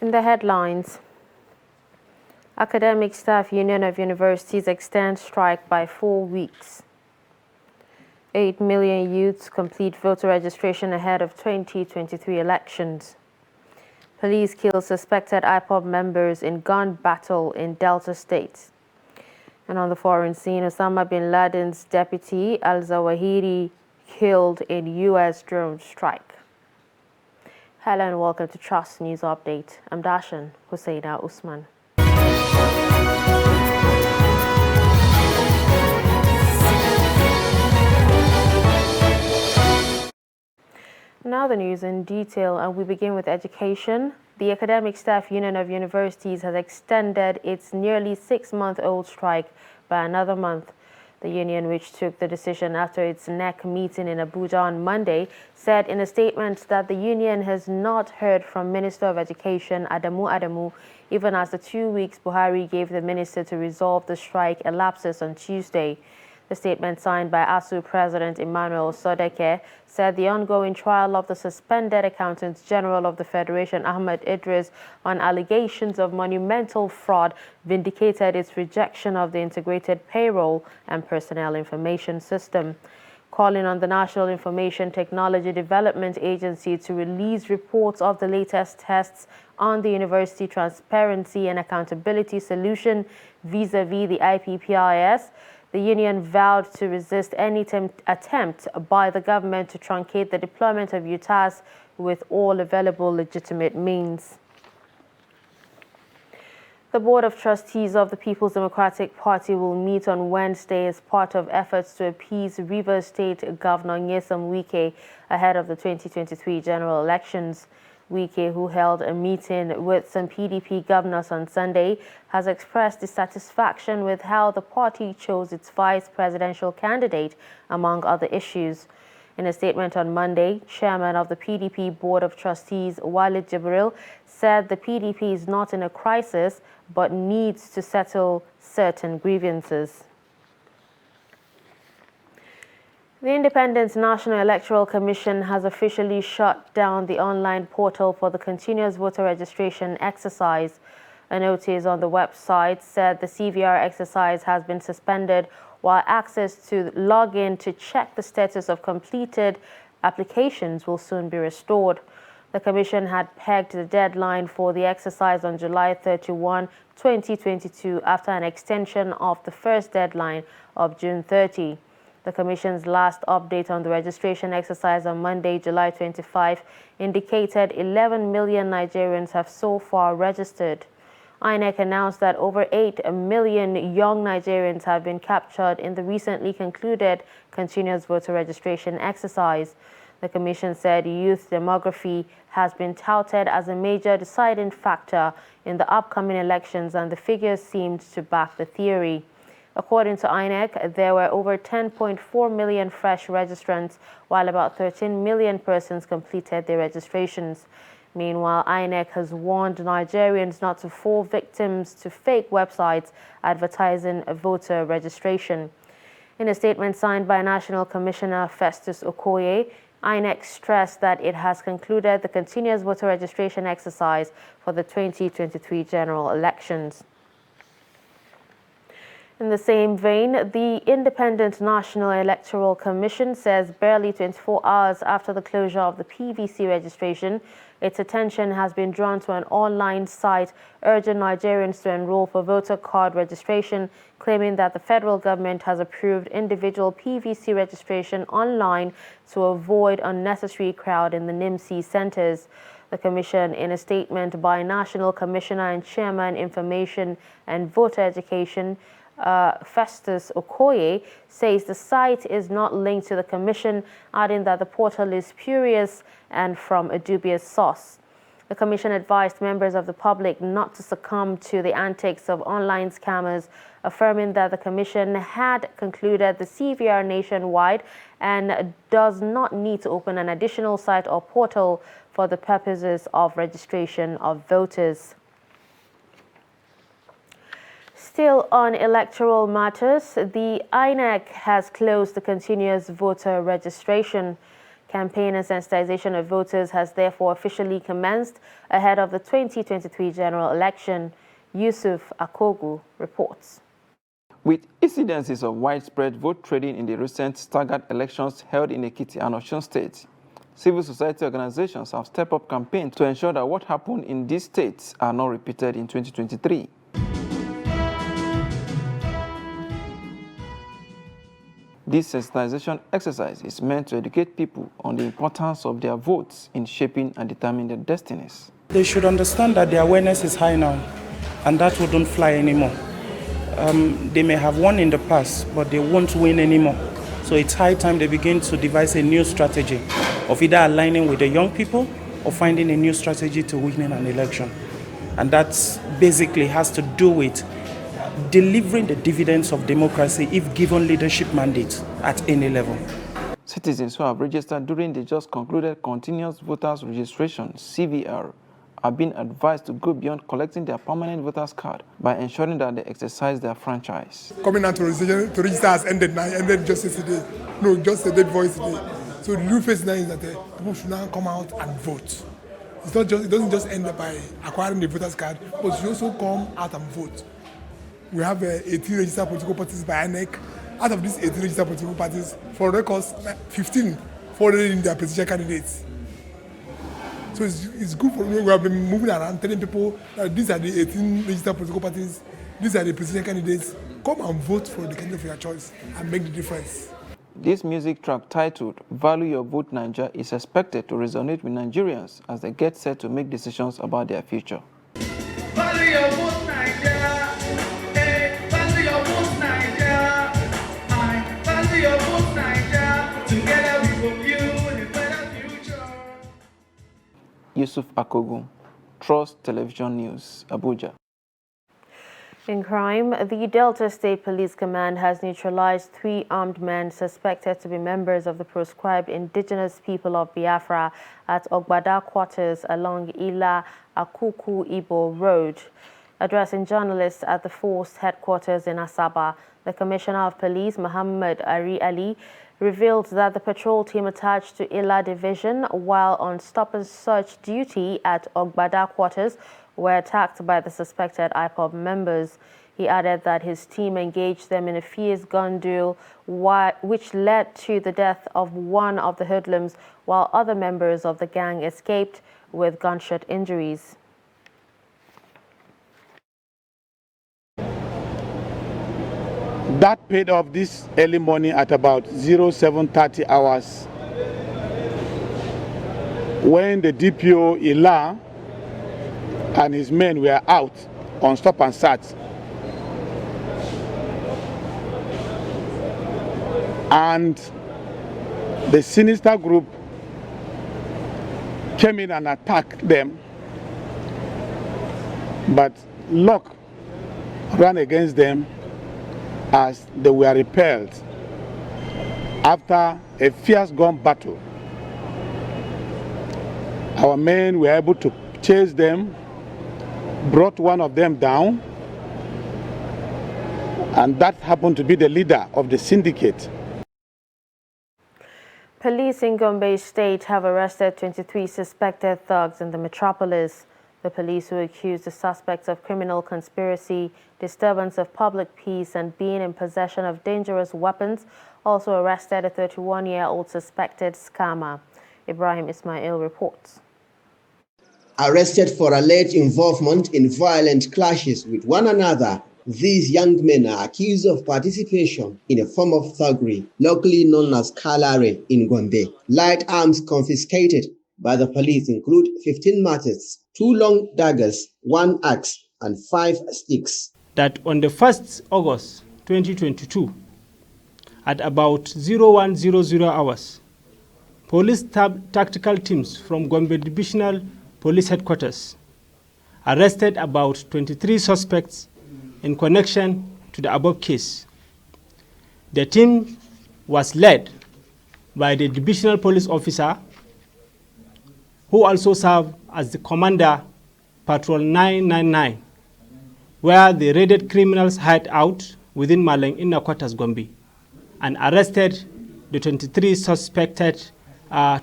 In the headlines, Academic Staff Union of Universities extends strike by 4 weeks. 8 million youths complete voter registration ahead of 2023 elections. Police kill suspected IPOB members in gun battle in Delta State. And on the foreign scene, Osama bin Laden's deputy al-Zawahiri killed in U.S. drone strike. Hello and welcome to Trust News Update. I'm Dashan Husseina Usman. Now the news in detail, and we begin with education. The Academic Staff Union of Universities has extended its nearly 6-month-old strike by another month. The union, which took the decision after its NEC meeting in Abuja on Monday, said in a statement that the union has not heard from Minister of Education Adamu, even as the 2 weeks Buhari gave the minister to resolve the strike elapses on Tuesday. The statement signed by ASU President Emmanuel Sodeke said the ongoing trial of the suspended Accountant General of the Federation, Ahmed Idris, on allegations of monumental fraud vindicated its rejection of the Integrated Payroll and Personnel Information System, calling on the National Information Technology Development Agency to release reports of the latest tests on the University Transparency and Accountability Solution vis-a-vis the IPPIS. The union vowed to resist any attempt by the government to truncate the deployment of UTAS with all available legitimate means. The Board of Trustees of the People's Democratic Party will meet on Wednesday as part of efforts to appease Rivers State Governor Nyesom Wike ahead of the 2023 general elections. Wike, who held a meeting with some PDP governors on Sunday, has expressed dissatisfaction with how the party chose its vice presidential candidate, among other issues. In a statement on Monday, Chairman of the PDP Board of Trustees, Walid Jibril, said the PDP is not in a crisis but needs to settle certain grievances. The Independent National Electoral Commission has officially shut down the online portal for the continuous voter registration exercise. A notice on the website said the CVR exercise has been suspended while access to log in to check the status of completed applications will soon be restored. The Commission had pegged the deadline for the exercise on July 31, 2022 after an extension of the first deadline of June 30. The Commission's last update on the registration exercise on Monday, July 25, indicated 11 million Nigerians have so far registered. INEC announced that over 8 million young Nigerians have been captured in the recently concluded continuous voter registration exercise. The Commission said youth demography has been touted as a major deciding factor in the upcoming elections, and the figures seemed to back the theory. According to INEC, there were over 10.4 million fresh registrants, while about 13 million persons completed their registrations. Meanwhile, INEC has warned Nigerians not to fall victims to fake websites advertising voter registration. In a statement signed by National Commissioner Festus Okoye, INEC stressed that it has concluded the continuous voter registration exercise for the 2023 general elections. In the same vein, the Independent National Electoral Commission says barely 24 hours after the closure of the PVC registration, its attention has been drawn to an online site urging Nigerians to enroll for voter card registration, claiming that the federal government has approved individual PVC registration online to avoid unnecessary crowd in the NIMC centers. The Commission, in a statement by National Commissioner and Chairman Information and Voter Education, Festus Okoye, says the site is not linked to the Commission, adding that the portal is spurious and from a dubious source. The Commission advised members of the public not to succumb to the antics of online scammers, affirming that the Commission had concluded the CVR nationwide and does not need to open an additional site or portal for the purposes of registration of voters. Still on electoral matters, the INEC has closed the continuous voter registration. Campaign and sensitization of voters has therefore officially commenced ahead of the 2023 general election. Yusuf Akogu reports. With incidences of widespread vote trading in the recent staggered elections held in Ekiti and Osun states, civil society organizations have stepped up campaigns to ensure that what happened in these states are not repeated in 2023. This sensitization exercise is meant to educate people on the importance of their votes in shaping and determining their destinies. They should understand that their awareness is high now, and that wouldn't fly anymore. They may have won in the past, but they won't win anymore. So it's high time they begin to devise a new strategy of either aligning with the young people or finding a new strategy to winning an election. And that basically has to do with delivering the dividends of democracy if given leadership mandates at any level. Citizens who have registered during the just concluded Continuous Voters Registration, CVR, are being advised to go beyond collecting their permanent voters card by ensuring that they exercise their franchise. Coming out to register has ended now, ended just yesterday. No, just a dead voice today. So the new phase now is that people should now come out and vote. It's not just, it doesn't just end by acquiring the voters card, but you should also come out and vote. We have 18 registered political parties by INEC. Out of these 18 registered political parties, for records, 15 forwarded in their presidential candidates. So it's good for me. We have been moving around telling people that these are the 18 registered political parties, these are the presidential candidates. Come and vote for the candidate of your choice and make the difference. This music track titled Value Your Vote Naija is expected to resonate with Nigerians as they get set to make decisions about their future. Value your vote Naija, value your vote Naija, value your vote Naija, together we will build a better future. Yusuf Akogu, Trust Television News, Abuja. In crime, the Delta State Police Command has neutralized 3 armed men suspected to be members of the proscribed indigenous people of Biafra at Ogbada quarters along Ila Akuku Ibo Road. Addressing journalists at the force headquarters in Asaba, the Commissioner of Police, Muhammad Ari Ali, revealed that the patrol team attached to Ila Division, while on stop-and-search duty at Ogbada quarters, were attacked by the suspected IPOB members. He added that his team engaged them in a fierce gun duel, which led to the death of one of the hoodlums, while other members of the gang escaped with gunshot injuries. That paid off this early morning at about 07:30 hours when the DPO Ila and his men were out on stop and search. And the sinister group came in and attacked them, but luck ran against them as they were repelled. After a fierce gun battle, our men were able to chase them, brought one of them down, and that happened to be the leader of the syndicate. Police in Gombe State have arrested 23 suspected thugs in the metropolis. The police, who accused the suspects of criminal conspiracy, disturbance of public peace, and being in possession of dangerous weapons, also arrested a 31-year-old suspected scammer. Ibrahim Ismail reports. Arrested for alleged involvement in violent clashes with one another, these young men are accused of participation in a form of thuggery, locally known as Kalare in Gombe. Light arms confiscated by the police include 15 machetes, 2 long daggers, 1 axe, and 5 sticks. That on the 1st August 2022, at about 0100 hours, police tactical teams from Gombe Divisional Police Headquarters arrested about 23 suspects in connection to the above case. The team was led by the Divisional Police Officer, who also served as the Commander, Patrol 999, where they raided criminals' hideout within Maleng Inner Quarters, Gombe, and arrested the 23 suspected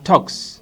thugs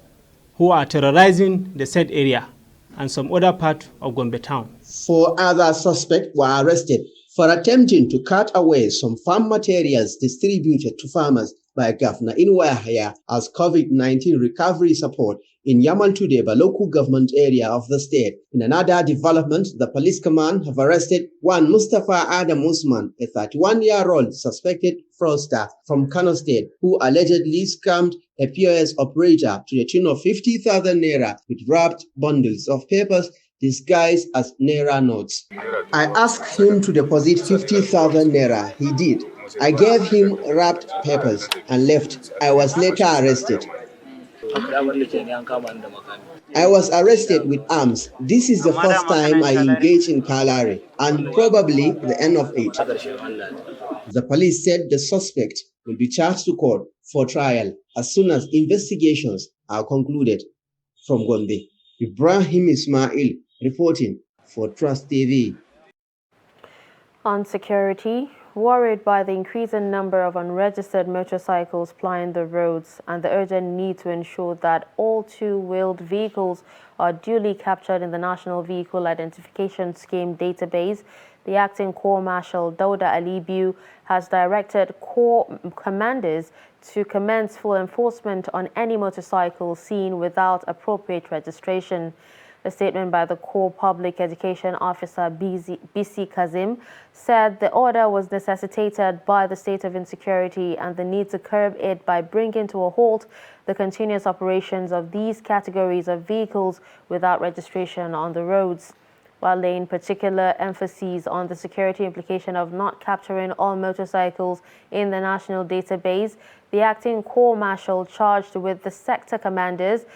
who are terrorizing the said area and some other part of Gombe town. 4 other suspects were arrested for attempting to cut away some farm materials distributed to farmers by Governor Inouye as COVID-19 recovery support in Yamal Tudeba local government area of the state. In another development, the police command have arrested one Mustafa Adam Usman, a 31-year-old suspected fraudster from Kano State, who allegedly scammed a POS operator to the tune of 50,000 naira with wrapped bundles of papers disguised as naira notes. I asked him to deposit 50,000 naira. He did. I gave him wrapped papers and left. I was later arrested. I was arrested with arms. This is the first time I engage in Kalari and probably the end of it. The police said the suspect will be charged to court for trial as soon as investigations are concluded. From Gombe, Ibrahim Ismail reporting for Trust TV. On security, worried by the increasing number of unregistered motorcycles plying the roads and the urgent need to ensure that all two-wheeled vehicles are duly captured in the National Vehicle Identification Scheme database, the Acting Corps Marshal Dauda Alibiu has directed Corps commanders to commence full enforcement on any motorcycle seen without appropriate registration. A statement by the Corps Public Education Officer BC Kazim said the order was necessitated by the state of insecurity and the need to curb it by bringing to a halt the continuous operations of these categories of vehicles without registration on the roads. While laying particular emphasis on the security implication of not capturing all motorcycles in the national database, the Acting Corps Marshal charged with the sector commanders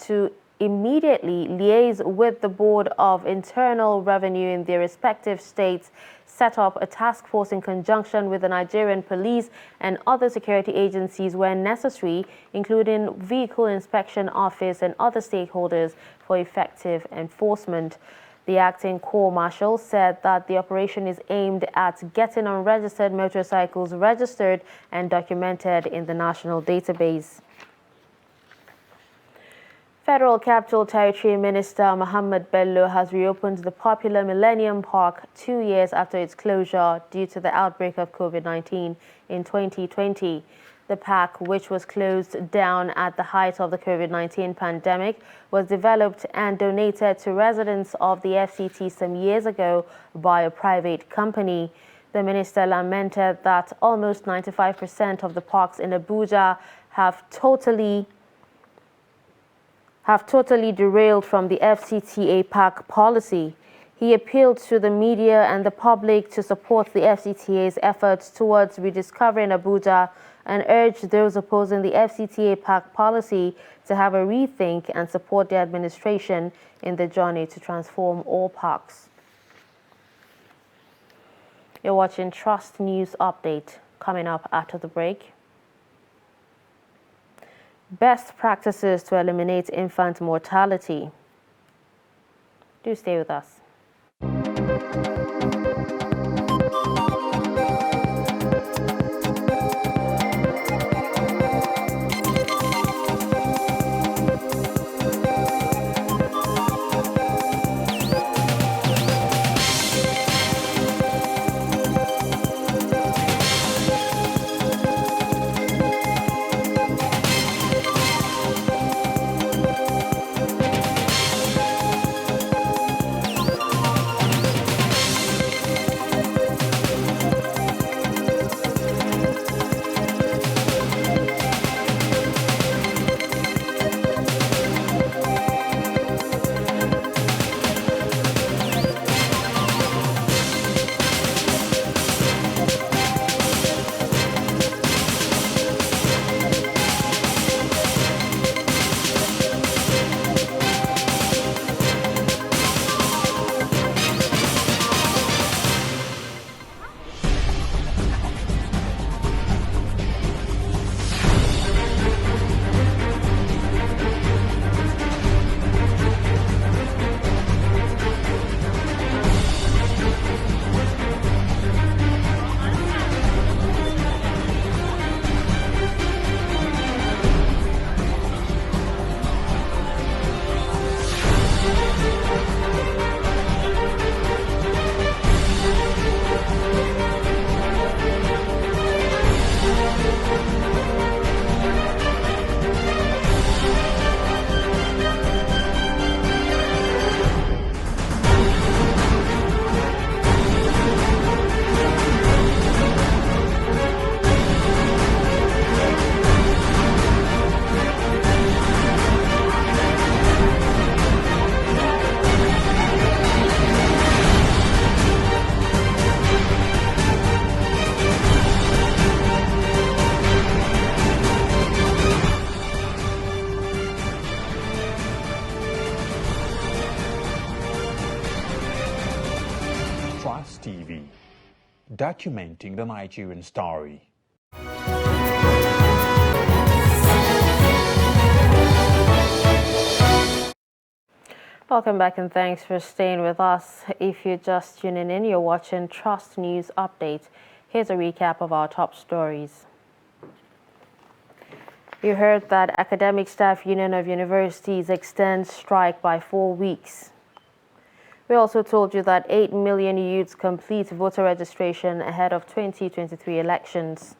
to immediately liaise with the Board of Internal Revenue in their respective states, set up a task force in conjunction with the Nigerian police and other security agencies where necessary, including Vehicle Inspection Office and other stakeholders for effective enforcement. The Acting Corps Marshal said that the operation is aimed at getting unregistered motorcycles registered and documented in the national database. Federal Capital Territory Minister Mohammed Bello has reopened the popular Millennium Park 2 years after its closure due to the outbreak of COVID-19 in 2020. The park, which was closed down at the height of the COVID-19 pandemic, was developed and donated to residents of the FCT some years ago by a private company. The minister lamented that almost 95% of the parks in Abuja have totally derailed from the FCTA park policy. He appealed to the media and the public to support the FCTA's efforts towards rediscovering Abuja and urged those opposing the FCTA park policy to have a rethink and support the administration in the journey to transform all parks. You're watching Trust News Update. Coming up after the break. Best practices to eliminate infant mortality. Do stay with us. TV, documenting the Nigerian story. Welcome back and thanks for staying with us. If you're just tuning in, you're watching Trust News Update. Here's a recap of our top stories. You heard that Academic Staff Union of Universities extends strike by 4 weeks. We also told you that 8 million youths complete voter registration ahead of 2023 elections.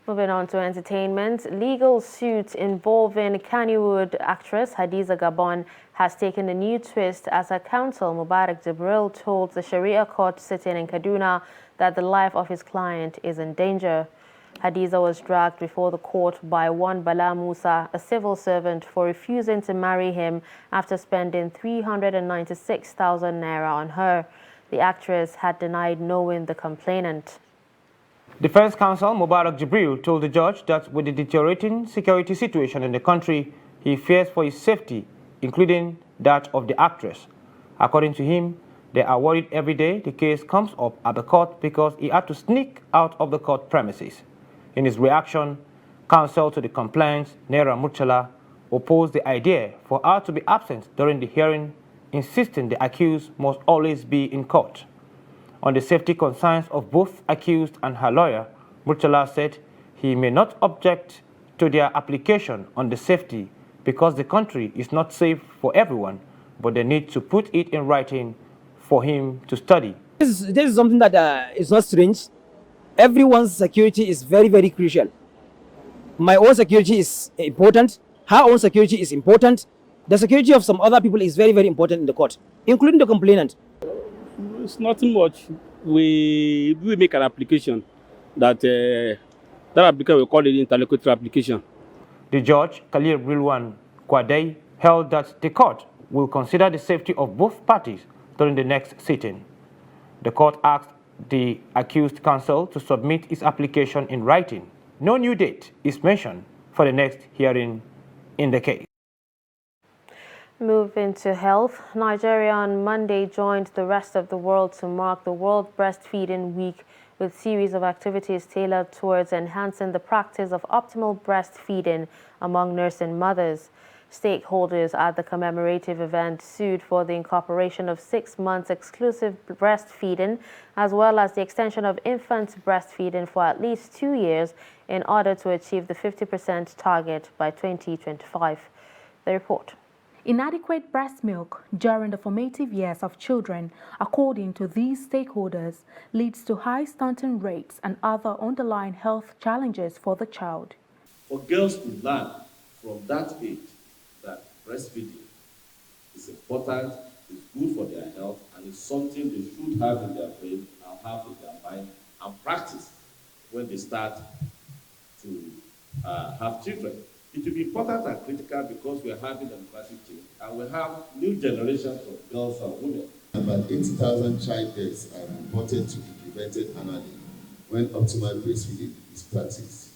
Moving on to entertainment, legal suit involving Kannywood actress Hadiza Gabon has taken a new twist as her counsel Mubarak Jibril told the Sharia court sitting in Kaduna that the life of his client is in danger. Hadiza was dragged before the court by one Bala Musa, a civil servant, for refusing to marry him after spending 396,000 naira on her. The actress had denied knowing the complainant. Defense counsel Mubarak Jibril told the judge that with the deteriorating security situation in the country, he fears for his safety, including that of the actress. According to him, they are worried every day the case comes up at the court because he had to sneak out of the court premises. In his reaction, counsel to the complaint, Naira Murchala, opposed the idea for her to be absent during the hearing, insisting the accused must always be in court. On the safety concerns of both accused and her lawyer, Murchala said he may not object to their application on the safety because the country is not safe for everyone, but they need to put it in writing for him to study. This is something that is not strange. Everyone's security is very, very crucial. My own security is important. Her own security is important. The security of some other people is very, very important in the court, including the complainant. It's nothing much. We make an application that applicant will call it interlocutory application. The judge, Khalil Rilwan Kwadei, held that the court will consider the safety of both parties during the next sitting. The court asked the accused counsel to submit his application in writing. No new date is mentioned for the next hearing in the case. Moving to health, Nigeria on Monday joined the rest of the world to mark the World Breastfeeding Week with a series of activities tailored towards enhancing the practice of optimal breastfeeding among nursing mothers. Stakeholders at the commemorative event sued for the incorporation of 6 months exclusive breastfeeding as well as the extension of infant breastfeeding for at least 2 years in order to achieve the 50% target by 2025. The report. Inadequate breast milk during the formative years of children, according to these stakeholders, leads to high stunting rates and other underlying health challenges for the child. For girls to learn from that age that breastfeeding is important, is good for their health, and is something they should have in their brain and have in their mind and practice when they start to have children. It will be important and critical because we are having demographic change and we have new generations of girls and women. About 80,000 child deaths are reported to be prevented annually when optimal breastfeeding is practiced.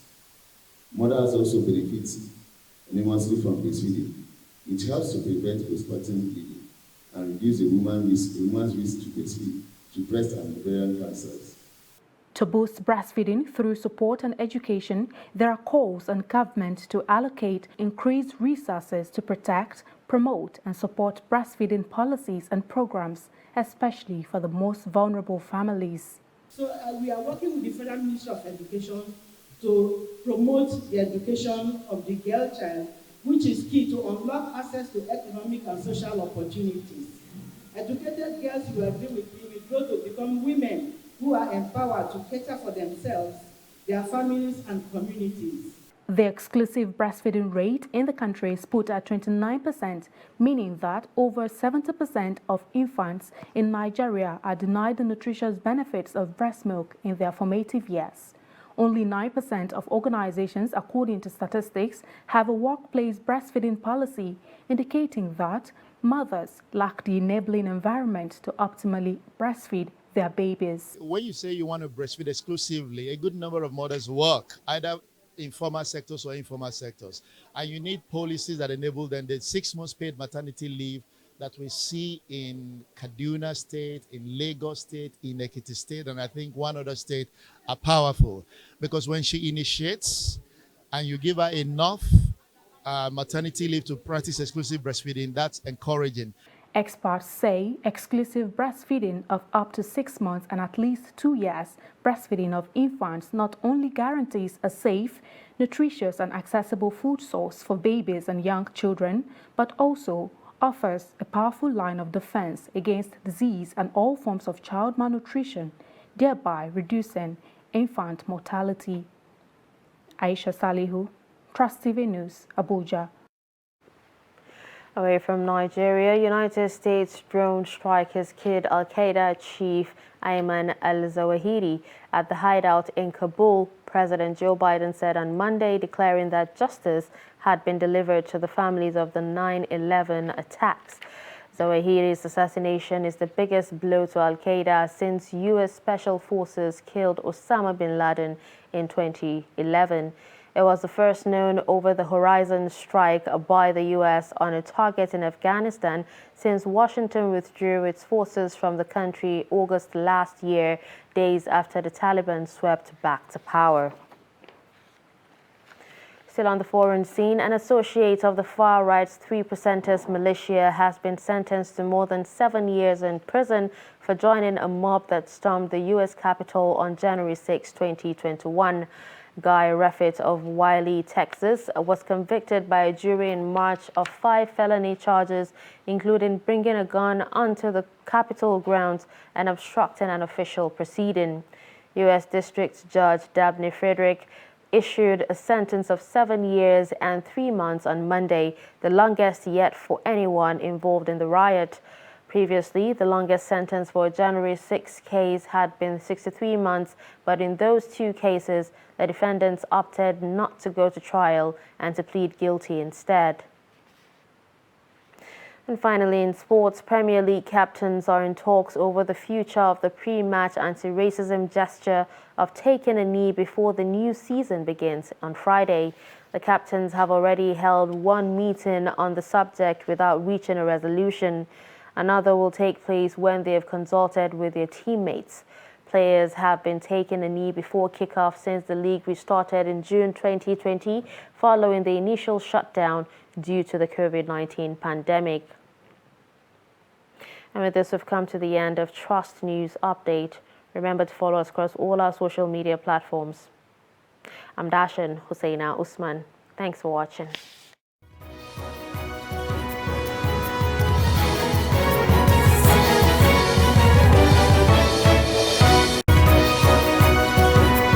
Mothers also benefit enormously from breastfeeding. It helps to prevent postpartum bleeding and reduce the woman's risk to breastfeed, to breast and ovarian cancers. To boost breastfeeding through support and education, there are calls on government to allocate increased resources to protect, promote, and support breastfeeding policies and programs, especially for the most vulnerable families. So we are working with the Federal Ministry of Education to promote the education of the girl child, which is key to unlock access to economic and social opportunities. Educated girls, you agree with me, will grow to become women who are empowered to cater for themselves, their families, and communities. The exclusive breastfeeding rate in the country is put at 29%, meaning that over 70% of infants in Nigeria are denied the nutritious benefits of breast milk in their formative years. Only 9% of organizations, according to statistics, have a workplace breastfeeding policy, indicating that mothers lack the enabling environment to optimally breastfeed their babies. When you say you want to breastfeed exclusively, a good number of mothers work either in formal sectors or informal sectors. And you need policies that enable them the 6 months paid maternity leave that we see in Kaduna State, in Lagos State, in Ekiti State, and I think one other state are powerful. Because when she initiates and you give her enough maternity leave to practice exclusive breastfeeding, that's encouraging. Experts say exclusive breastfeeding of up to 6 months and at least 2 years breastfeeding of infants not only guarantees a safe, nutritious and accessible food source for babies and young children, but also offers a powerful line of defense against disease and all forms of child malnutrition, thereby reducing infant mortality. Aisha Salihu, Trust TV News, Abuja. Away from Nigeria, United States drone strikers killed Al-Qaeda chief Ayman al-Zawahiri at the hideout in Kabul, President Joe Biden said on Monday, declaring that justice had been delivered to the families of the 9/11 attacks. Zawahiri's assassination is the biggest blow to Al-Qaeda since U.S. Special Forces killed Osama bin Laden in 2011. It was the first known over-the-horizon strike by the U.S. on a target in Afghanistan since Washington withdrew its forces from the country August last year, days after the Taliban swept back to power. Still on the foreign scene, an associate of the far-right 3%ers militia has been sentenced to more than 7 years in prison for joining a mob that stormed the U.S. Capitol on January 6, 2021. Guy Reffitt of Wiley, Texas, was convicted by a jury in March of 5 felony charges, including bringing a gun onto the Capitol grounds and obstructing an official proceeding. U.S. District Judge Dabney Frederick issued a sentence of 7 years and 3 months on Monday, the longest yet for anyone involved in the riot. Previously, the longest sentence for a January 6 case had been 63 months, but in those 2 cases, the defendants opted not to go to trial and to plead guilty instead. And finally, in sports, Premier League captains are in talks over the future of the pre-match anti-racism gesture of taking a knee before the new season begins on Friday. The captains have already held one meeting on the subject without reaching a resolution. Another will take place when they have consulted with their teammates. Players have been taking a knee before kickoff since the league restarted in June 2020 following the initial shutdown due to the COVID-19 pandemic. And with this, we've come to the end of Trust News Update. Remember to follow us across all our social media platforms. I'm Dashan Husseina Usman. Thanks for watching.